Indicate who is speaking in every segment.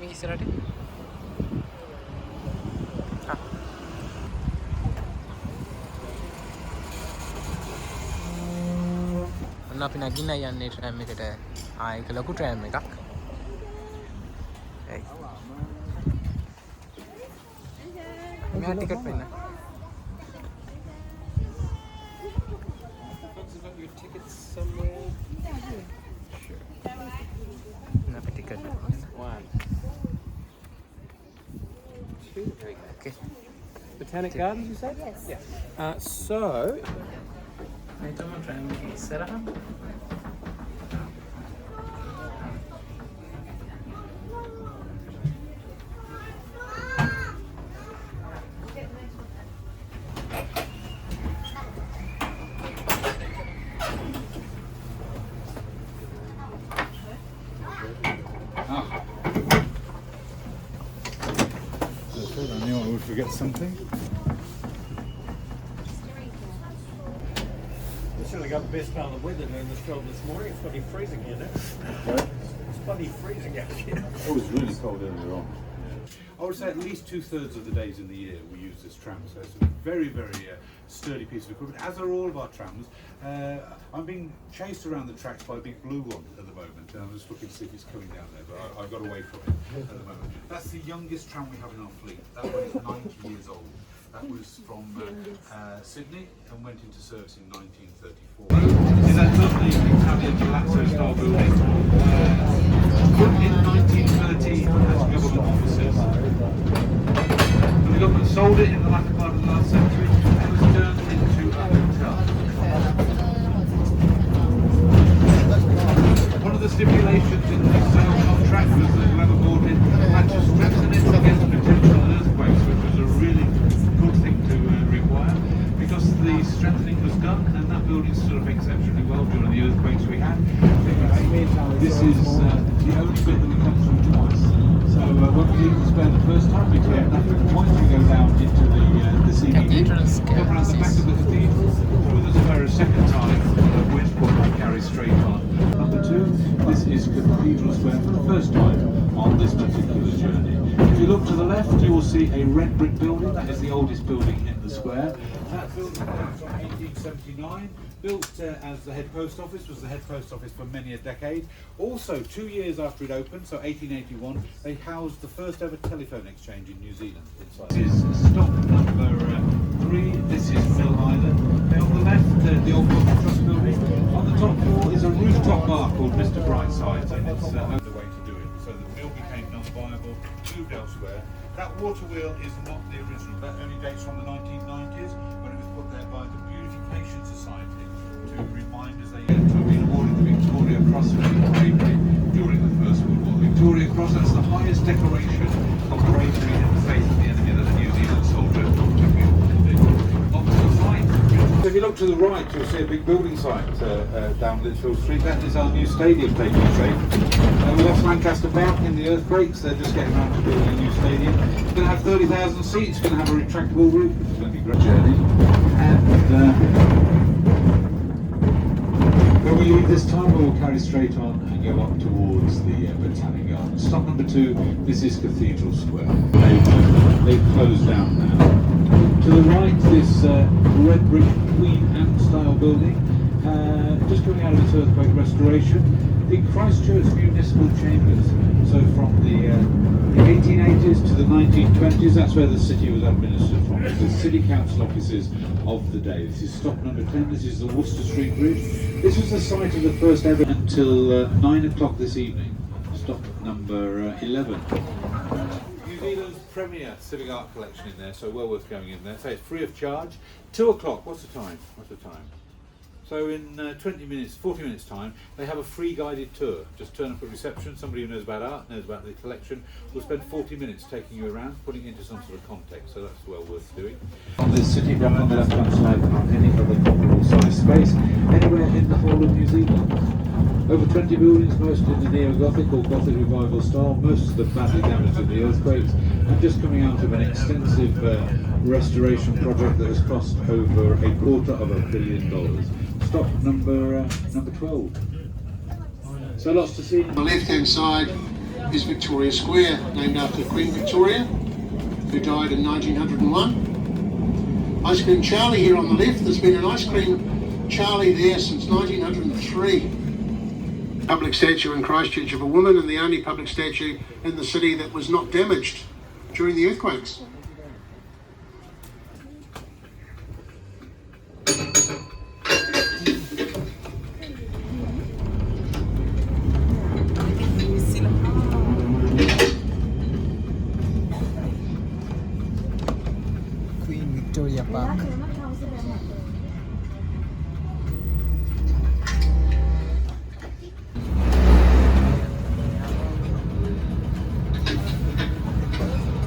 Speaker 1: මේ ඉස්සරහට. ඔන්න අපි නගින්න යන්නේ ට්‍රෑම් එකට. ඒක ලොකු ට්‍රෑම් එකක්. එයි. මෙයා ටිකට් වෙන්න. Okay.
Speaker 2: Botanic Gardens, you said?
Speaker 3: Yes.
Speaker 2: Yeah. So,
Speaker 4: I knew I would forget something.
Speaker 5: We certainly got the best part of the weather during this job this morning. It's bloody freezing here now.
Speaker 4: Right?
Speaker 5: It's bloody freezing out here.
Speaker 4: It was really cold earlier on.
Speaker 6: I would say at least 2/3 of the days in the year we use this tram, so it's a very, very sturdy piece of equipment, as are all of our trams. I'm being chased around the tracks by a big blue one at the moment, and I'm just looking to see if it's coming down there, but I've got away from it at the moment. That's the youngest tram we have in our fleet. That one is 90 years old. That was from Sydney and went into service in 1934. Is that lovely Italian palazzo-style building? In 1913 as government offices. The government sold it in the latter part of the last century and was turned into a hotel. One of the stipulations in the sale contract was that whoever bought it had to strengthen it against potential earthquakes, which was a really good thing to require, because the strengthening was done and that building stood up exceptionally well during the earthquakes we had. This is the only bit that we come through twice. So when we leave the square the first time, we clear nothing. Once we go down into the CBD, come around the back of the cathedral, through the square a second time, at which point we carry straight on. Number 2, this is Cathedral Square for the first time on this particular journey. If you look to the left, you will see a red brick building. That is the oldest building in the square. That building comes from 1879. Built as the head post office, was the head post office for many a decade. Also, 2 years after it opened, so 1881, they housed the first ever telephone exchange in New Zealand inside. This is stop number 3. This is Mill Island. And on the left, the old Botanic Trust building. On the top floor is a rooftop bar called Mr. Brightside's, and it's the way to do it. So the mill became non-viable, moved elsewhere. That water wheel is not the original. That only dates from the 1990s, when it was put there by the Beautification Society to remind us they had been awarded the Victoria Cross for bravery during the First World War. Victoria Cross, that's the highest decoration of bravery in the face of the enemy that a New Zealand soldier took you. Up to the right. So if you look to the right, you'll see a big building site down Litchfield Street. That is our new stadium taking shape. We lost Lancaster Park in the earthquakes. They're just getting around to building a new stadium. It's going to have 30,000 seats. It's going to have a retractable roof. It's going to be a great journey. And when we leave this time, we will carry straight on and go up towards the Botanic Gardens. Stop number 2. This is Cathedral Square. They've closed down now. To the right, this red brick Queen Anne style building, just coming out of its earthquake restoration. The Christchurch Municipal Chambers. So from the 1880s to the 1920s, that's where the city was administered from. The city council offices of the day. This is stop number 10. This is the Worcester Street Bridge. This was the site of the first ever until 9 o'clock this evening. Stop number 11. New Zealand's premier civic art collection in there, so well worth going in there. So it's free of charge. 2 o'clock. What's the time? What's the time? So in 40 minutes time, they have a free guided tour. Just turn up at reception, somebody who knows about art, knows about the collection, will spend 40 minutes taking you around, putting it into some sort of context, so that's well worth doing. On this city block on the left-hand side, there aren't any other comparable size space anywhere in the whole of New Zealand. Over 20 buildings, most in the neo-Gothic or Gothic revival style, most of them badly damaged in the earthquakes, and just coming out of an extensive restoration project that has cost over $250 million. Stop number 12. So lots to see.
Speaker 7: On the left hand side,
Speaker 3: is Victoria Square, named after Queen Victoria, who died in 1901. Ice Cream Charlie here on the left. There's been an Ice Cream Charlie there since 1903. Public statue in Christchurch of a woman, and the only public statue in the city that was not damaged during the earthquakes.
Speaker 1: Queen Victoria Park.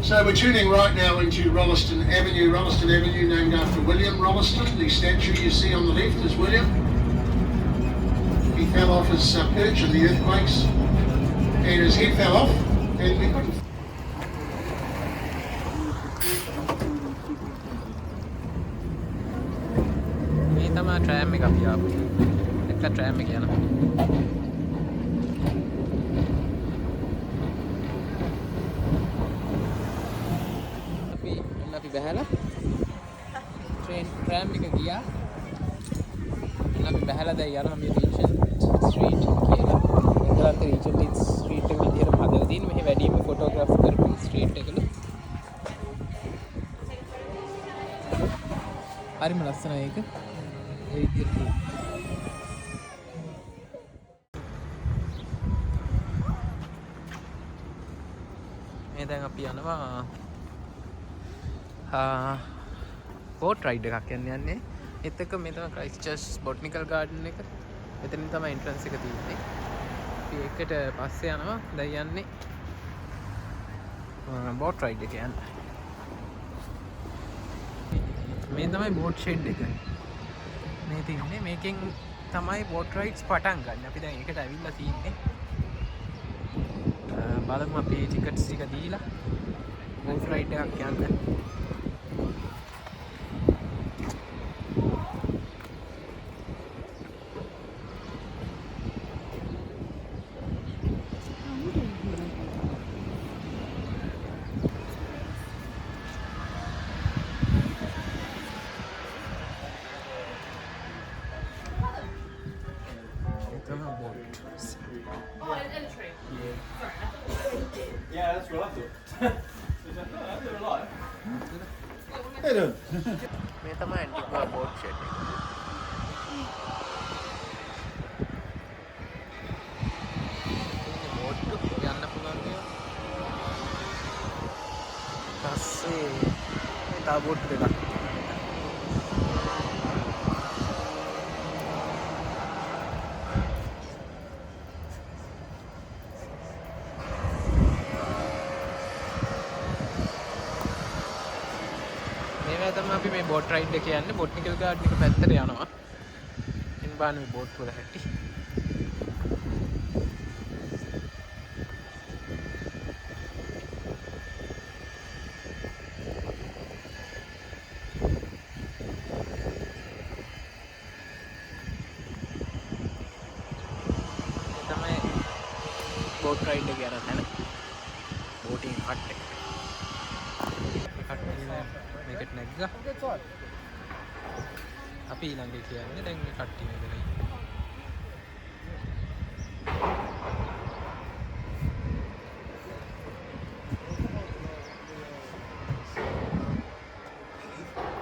Speaker 3: So we're tuning right now into Rolleston Avenue. Rolleston Avenue named after William Rolleston. The statue you see on the left is William. He fell off his perch in the earthquakes and his head fell off and we couldn't.
Speaker 1: මේ තමයි tram එක අපි ආපු. එක tram එක යනවා. අපි බහැලා tram එක ගියා. අපි බහැලා දැන් යනවා මේ Regent Street කියලා. එතනත් Regent Street එක විදිහට හදලා තියෙන මෙහි වැඩිම ෆොටෝග්‍රාෆ් කරපු street එකලු. හරිම ලස්සනයි ඒක. ඒ විදිහට මේ දැන් අපි යනවා boat ride එකක් යන්නේ. ඒත් එක්ක මේ තමයි Christchurch Botanic Garden එක. එතනින් තමයි entrance එක තියෙන්නේ. අපි එකට පස්සේ යනවා. දැන් යන්නේ boat ride එක යන්න. මේ තමයි boat shed එක. මේ තින්නේ මේකෙන් තමයි boat rides පටන් ගන්න. අපි දැන් ඒකට ඇවිල්ලා තියෙන්නේ. බලමු අපි ටිකට්ස් ටික දීලා boat ride එකක් යන්න.
Speaker 5: Yeah, that's what I thought. They're alive.
Speaker 1: මේ තමයි Antigua boat shed එක. boat එක යන්න පුළුවන් නේද? පස්සේ මේ තා boat එකක්. අපි මේ boat ride එක යන්නේ Botanic Garden එක පැත්තට යනවා. ඉන් බාන මේ boat වල හැටි. තමයි boat ride එක යන තැන. boating hut එක. මේකට නැග්ගා. අපි ඊළඟට කියන්නේ දැන් මේ කට්ටිය මෙතන ඉන්නේ.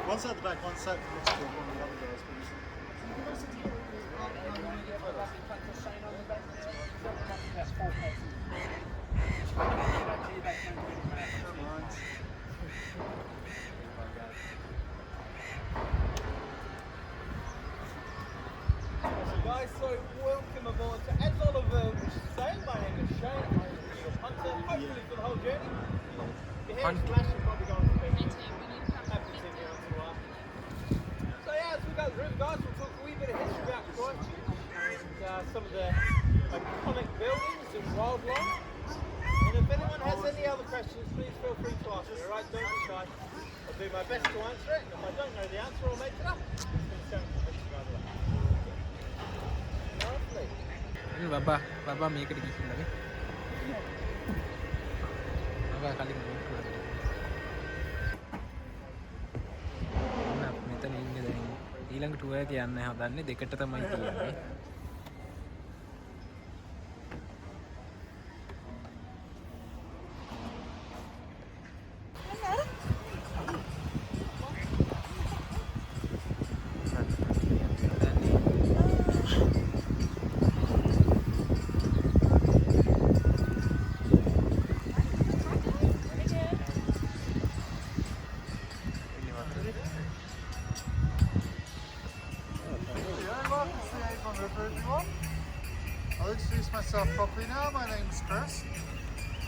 Speaker 7: One's at the back, one's at next to one of the other girls, please.
Speaker 5: Guys, so welcome aboard. So as Oliver was saying, my name is Shane. I'm a punter, hopefully for the whole journey. Your hair's flashing, probably going to be. Haven't seen you in a while. So yeah, as we go through, guys, we'll talk a wee bit of history about Christchurch and some of the iconic buildings and wildlife. And if anyone has any other questions, please feel free to ask me, alright? Don't be shy. I'll do my best to answer it, and if I don't know the answer, I'll make it up.
Speaker 1: බබා මේකට ගිහින් ඔයා කලින් මූට් කරලා මෙතන ඉන්නේ දැන් ඊළඟ ටුවර් එක යන්න හදන්නේ දෙකට තමයි තියෙන්නේ.
Speaker 7: Avon River, everyone. I'll introduce myself properly now. My name's Chris.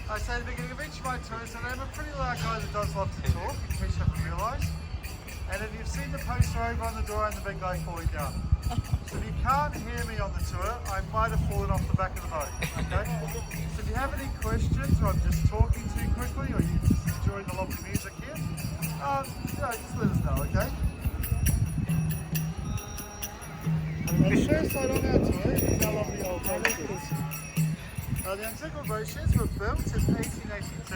Speaker 7: I say at the beginning of each of my tours that I'm a pretty loud guy that does love to talk, in case you haven't realised. And if you've seen the poster over on the door, I'm the big guy falling down. So if you can't hear me on the tour, I might have fallen off the back of the boat, okay? So if you have any questions, or I'm just talking too quickly, or you're just enjoying the lovely music here, just let us know, okay? The first side on our tour is our lovely old boat sheds. The integral boat sheds were built in 1882,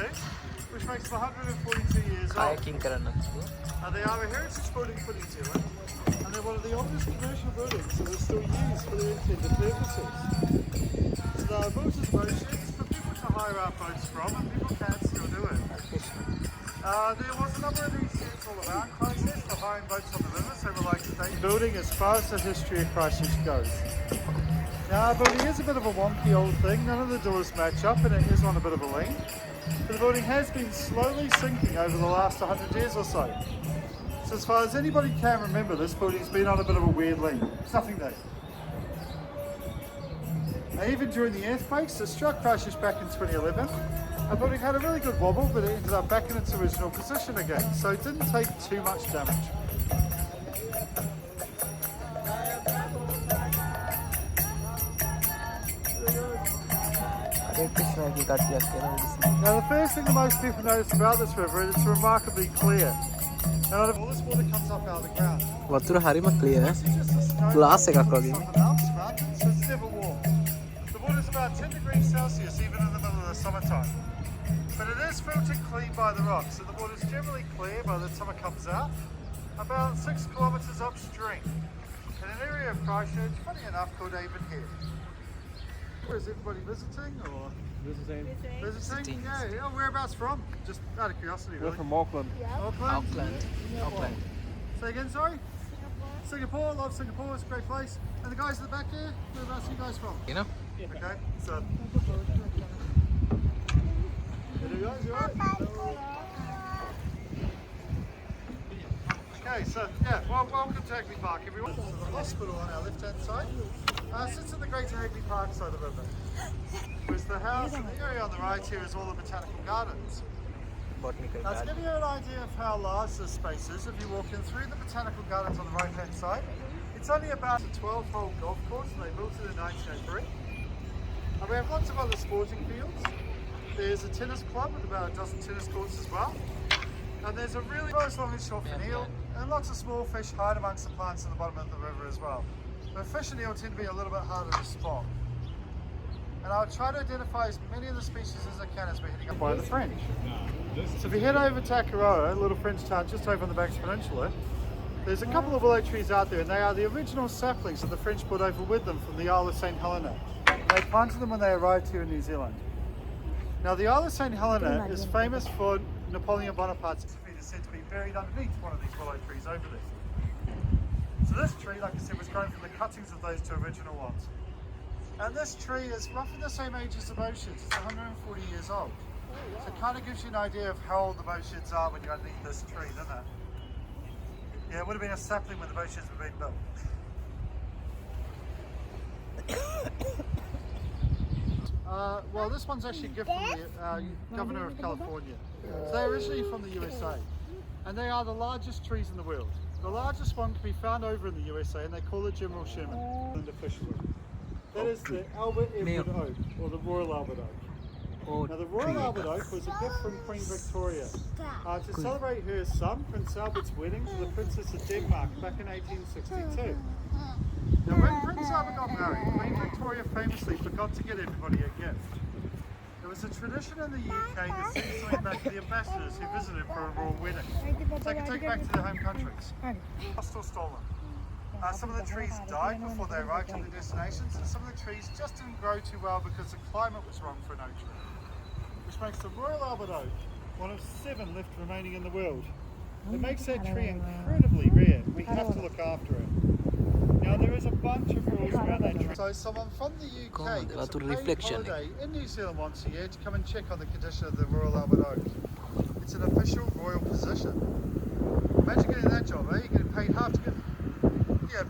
Speaker 7: which makes them 142 years old.
Speaker 1: kayaking කරන්න.
Speaker 7: They are a heritage building for New Zealand, and they're one of the oldest commercial buildings that are still used for their intended purposes. So they are built as boat sheds for people to hire out boats from, and people can still do it. There was a number of these sheds all around Christchurch for hiring boats on the river, so we're like state building as far as the history of Christchurch goes. Now, our building is a bit of a wonky old thing, none of the doors match up, and it is on a bit of a lean. But the building has been slowly sinking over the last 100 years or so. So as far as anybody can remember, this building's been on a bit of a weird lean. It's nothing new. Now, even during the earthquakes that struck Christchurch back in 2011, our building had a really good wobble, but it ended up back in its original position again, so it didn't take too much damage. Now the first thing that most people notice about this river is it's remarkably clear. Now all this water comes up out of the ground.
Speaker 1: වතුර හරිම clear ඈ.
Speaker 7: This is just a stone
Speaker 1: Glass එකක් වගේ.
Speaker 7: something else, right? So it's never warm. The water's about 10 degrees Celsius even in the middle of the summertime. But it is filtered clean by the rocks, so the water's generally clear by the time it comes out, about 6 kilometres upstream, in an area of Christchurch, funny enough, called Avon River. Where is everybody visiting or
Speaker 2: Visiting.
Speaker 7: visiting? Yeah. Oh, whereabouts from? Just out of curiosity,
Speaker 2: We're
Speaker 7: really.
Speaker 2: from Auckland.
Speaker 1: Auckland. Auckland.
Speaker 7: Say again, sorry? Singapore, love Singapore, it's a great place. And the guys at the back here, whereabouts are you guys from?
Speaker 1: You know?
Speaker 7: Okay, so. There you guys, you alright? Okay, so yeah, welcome to Hagley Park, everyone. So the hospital on our left-hand side sits in the greater Hagley Park side of the river. Whereas the house and the area on the right here is all the Botanic Gardens.
Speaker 1: Botanical
Speaker 7: Now, to
Speaker 1: Gardens.
Speaker 7: give you an idea of how large this space is, if you walk in through the Botanical Gardens on the right-hand side, it's only about a 12-hole golf course, and they built it in 1903. And we have lots of other sporting fields. There's a tennis club with about a dozen tennis courts as well. And there's a really nice long and short eel, and lots of small fish hide amongst the plants in the bottom of the river as well. But fish and eel tend to be a little bit harder to spot. And I'll try to identify as many of the species as I can as we're heading up by the French. So if you head over to Akaroa, a little French town just over on the Banks Peninsula, there's a couple of willow trees out there, and they are the original saplings that the French brought over with them from the Isle of St. Helena. They planted them when they arrived here in New Zealand. Now the Isle of St. Helena is famous for Napoleon Bonaparte's feet is said to be buried underneath one of these willow trees over there. So this tree, like I said, was grown from the cuttings of those two original ones. And this tree is roughly the same age as the boat sheds. It's 140 years old. So it kind of gives you an idea of how old the boat sheds are when you're underneath this tree, doesn't it? Yeah, it would have been a sapling when the boat sheds were being built. Well, this one's actually a gift from the Governor of California. So they're originally from the USA, and they are the largest trees in the world. The largest one can be found over in the USA, and they call it General Sherman officially. That is the Albert Edward Oak, or the Royal Albert Oak. Now the Royal Albert Oak was a gift from Queen Victoria to celebrate her son, Prince Albert's wedding to the Princess of Denmark back in 1862. Now when Prince Albert got married, Queen Victoria famously forgot to get everybody a gift. It was a tradition in the UK to send something back to the ambassadors who visited for a royal wedding, so they could take it back to their home countries. Lost or stolen. Some of the trees died before they arrived at their destinations, and some of the trees just didn't grow too well because the climate was wrong for an oak tree. Which makes the Royal Albert Oak one of 7 left remaining in the world. It makes that tree incredibly rare. We have to look after it. Now there is a bunch of rules around that tree. So someone from the UK gets a paid holiday in New Zealand once a year to come and check on the condition of the Royal Albert Oak. It's an official royal position. Imagine getting that job, eh? You're getting paid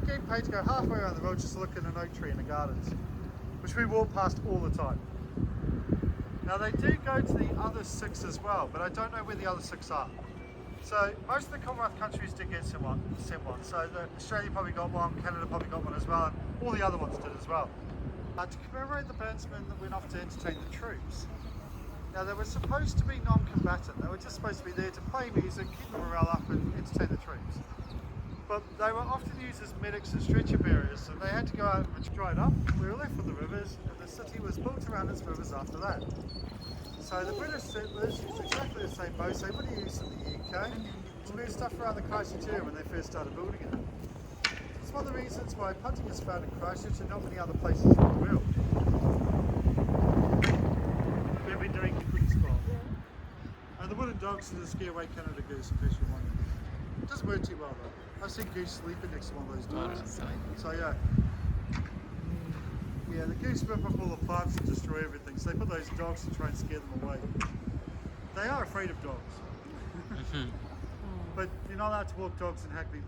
Speaker 7: getting paid to go halfway around the world just to look at an oak tree in the gardens, which we walk past all the time. Now they do go to the other 6 as well, but I don't know where the other 6 are. So most of the Commonwealth countries did get sent one. So Australia probably got one, Canada probably got one as well, and all the other ones did as well. To commemorate the bandsmen that went off to entertain the troops. Now they were supposed to be non-combatant. They were just supposed to be there to play music, keep the morale up and entertain the troops. But they were often used as medics and stretcher bearers, so they had to go out and dried up. We were left with the rivers, and the city was built around its rivers after that. So the British settlers used exactly the same boats they would have used in the UK to move stuff around the Christchurch area when they first started building it. It's one of the reasons why punting is found in Christchurch and not many other places in the world. We've been doing a good spot. And the wooden dogs are to scare away Canada goose, in case you're wondering. It doesn't work too well though. I've seen goose sleeping next to one of those dogs. So yeah. Yeah, the goose rip up all the plants and destroy everything, so they put those dogs to try and scare them away. They are afraid of dogs. But you're not allowed to walk dogs in Hagley,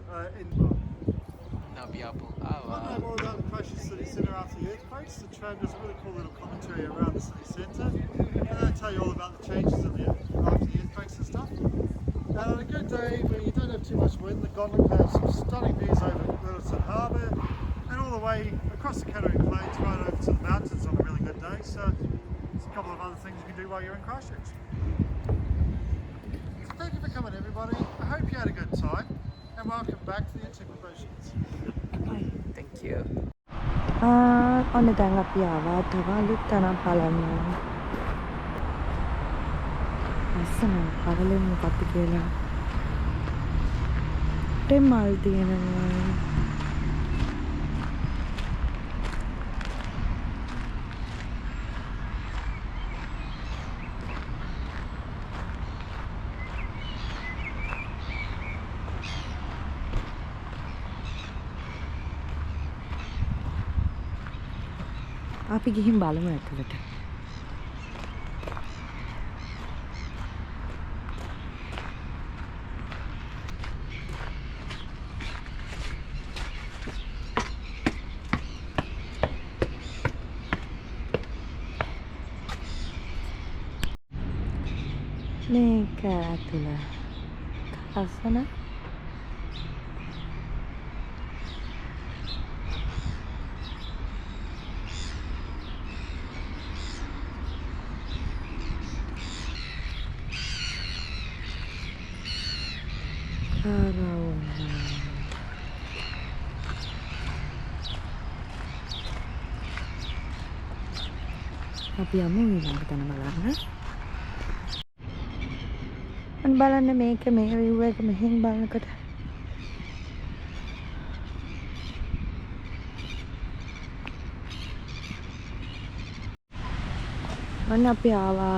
Speaker 1: Now be apple.
Speaker 7: I want to know more about the Christchurch City Centre after the earthquakes. The tram does a really cool little commentary around the city centre, and they'll tell you all about the changes after the earthquakes and stuff. And on a good day where you don't have too much wind, the gondola can have some stunning views over Littleton Harbour and all the way across the Canary Plains right over to the mountains on a really good day. So there's a couple of other things you can do while you're in Christchurch. So thank you for coming everybody. I hope you had a good time and welcome back to the Integrations.
Speaker 1: Thank you.
Speaker 8: ඔන්න දැන් අපි ආවා තව අලුත් තැනක් බලන්න. ලස්සන පරලෙන් මොකක්ද කියලා. මල් තියෙනවා. අපි ගිහින් බලමු ඇතුළට. මේක ඇතුළ ලස්සන අපි යමු ඊළඟ තැන බලන්න. අන්න බලන්න මේක මේ view එක මෙහෙන් බලනකොට අන්න අපි ආවා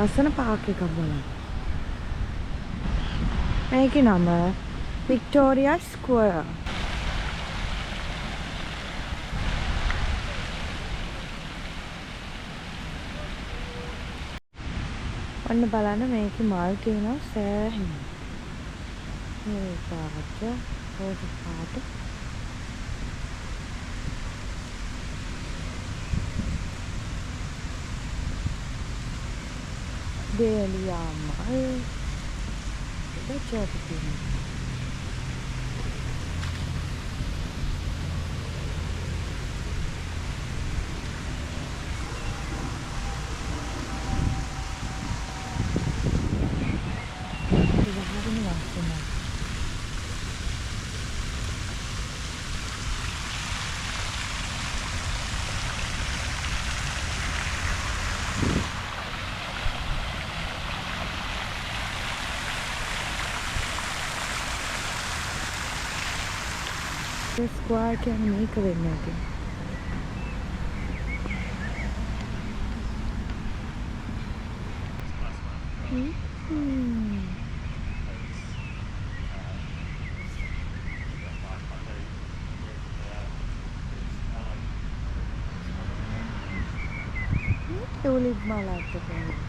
Speaker 8: ලස්සන පාක් එකක් බලන්න. මේකේ නම Victoria Square. ඔන්න බලන්න මේකේ මල් තියෙනවා සෑහෙන. මේ පාට රෝස පාට. දේලියා මල්. දෙච්චට තියෙනවා. ඒ ස්ක්වයර් කියන්නේ මේක වෙන්නේ නැති. ටියුලිප් මාලත් තියෙනවා.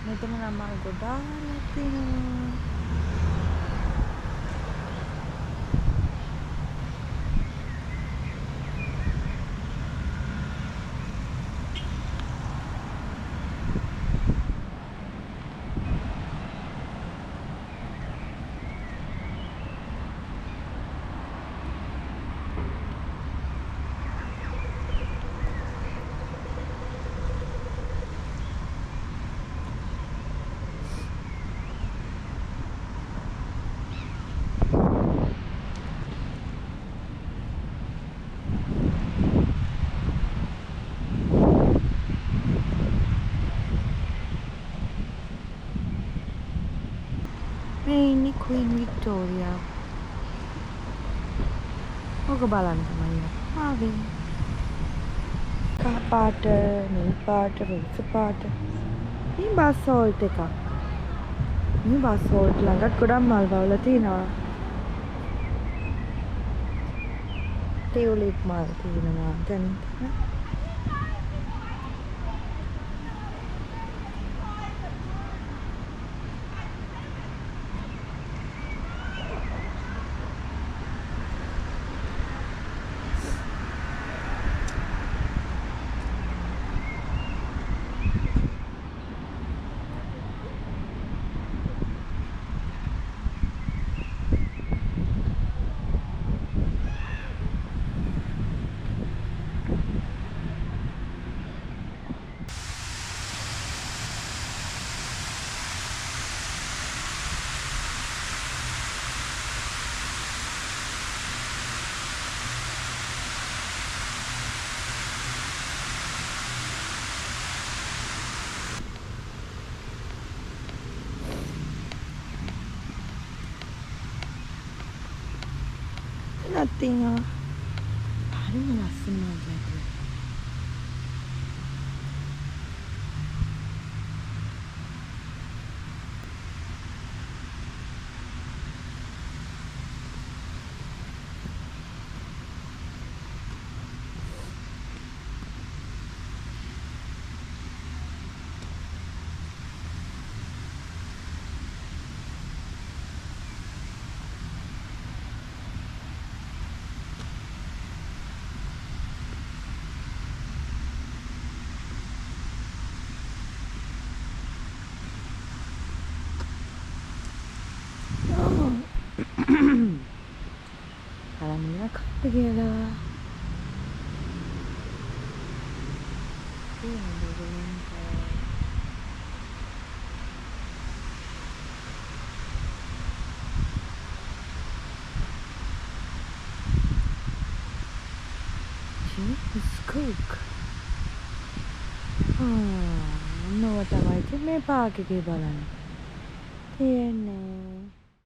Speaker 8: මෙතන නම් මල් ගොඩාක් තියෙනවා. මේ Queen Victoria. ඔක බලන්න තමයි ආවේ. කහ පාට, නිල් පාට, රෝස පාට. මේ බස් හෝල්ට් එකක්. මේ බස් හෝල්ට් ළඟත් ගොඩක් මල් වවලා තියෙනවා. ටියුලිප් මල් තියෙනවා දැන්. Nothing. හරිම ලස්සනයි. Alhamdulillah kata gila. Cheese cook. No, what am I doing? Me park ke balan. Tiene.